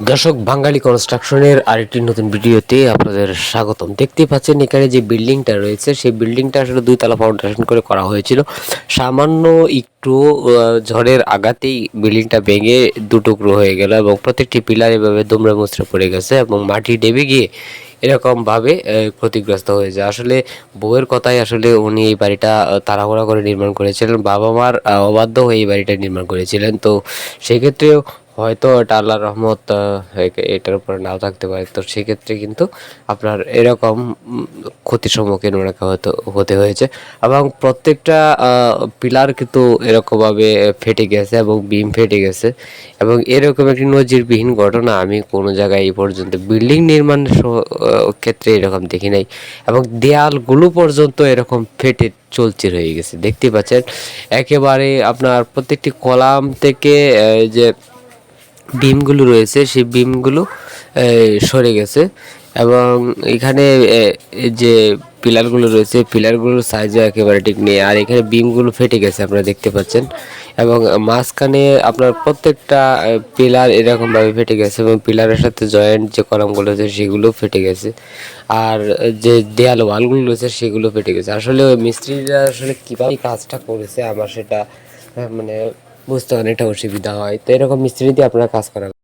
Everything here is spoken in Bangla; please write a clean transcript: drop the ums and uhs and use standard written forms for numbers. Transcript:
দর্শক, বাঙালি কনস্ট্রাকশনের আরেকটি নতুন ভিডিওতে আপনাদের স্বাগতম। দেখতে পাচ্ছেন এখানে যে বিল্ডিংটা রয়েছে, সেই বিল্ডিংটা আসলে 2 তলা ফাউন্ডেশন করে করা হয়েছিল। সামান্য একটু ঝড়ের আঘাতেই বিল্ডিংটা ভেঙে দুটুকরো হয়ে গেল এবং প্রত্যেকটি পিলার এভাবে দুমড়ে মুচড়ে পড়ে গেছে এবং মাটি ডেবে গিয়ে এরকমভাবে ক্ষতিগ্রস্ত হয়েছে। আসলে বউয়ের কথাই আসলে উনি এই বাড়িটা তাড়াহুড়া করে নির্মাণ করেছিলেন, বাবা মার অবাধ্য হয়ে এই বাড়িটা নির্মাণ করেছিলেন। তো সেক্ষেত্রেও হয়তো এটা আল্লাহর রহমত এটার উপরে নাও থাকতে পারে। তো সেক্ষেত্রে কিন্তু আপনার এরকম ক্ষতির সম্মুখীন ওনাকে হয়তো হতে হয়েছে এবং প্রত্যেকটা পিলার কিন্তু এরকমভাবে ফেটে গেছে এবং বিম ফেটে গেছে এবং এরকম একটি নজিরবিহীন ঘটনা আমি কোনো জায়গায় এই পর্যন্ত বিল্ডিং নির্মাণের ক্ষেত্রে এরকম দেখি নাই এবং দেয়ালগুলো পর্যন্ত এরকম ফেটে চলচির হয়ে গেছে। দেখতে পাচ্ছেন একেবারে আপনার প্রত্যেকটি কলাম থেকে যে বিমগুলো রয়েছে সেই বিমগুলো সরে গেছে এবং এখানে যে পিলারগুলো রয়েছে পিলারগুলোর সাইজও একেবারে ঠিক নেই, আর এখানে বিমগুলো ফেটে গেছে আপনারা দেখতে পাচ্ছেন এবং মাঝখানে আপনার প্রত্যেকটা পিলার এরকমভাবে ফেটে গেছে এবং পিলারের সাথে জয়েন্ট যে কলামগুলো আছে সেগুলো ফেটে গেছে, আর যে দেয়াল ওয়ালগুলো রয়েছে সেগুলো ফেটে গেছে। আসলে ওই মিস্ত্রিরা আসলে কীভাবে কাজটা করেছে আমার সেটা মানে বুঝতে অনেকটা অসুবিধা হয়। তো এরকম মিস্ত্রি দিয়ে আপনারা কাজ করা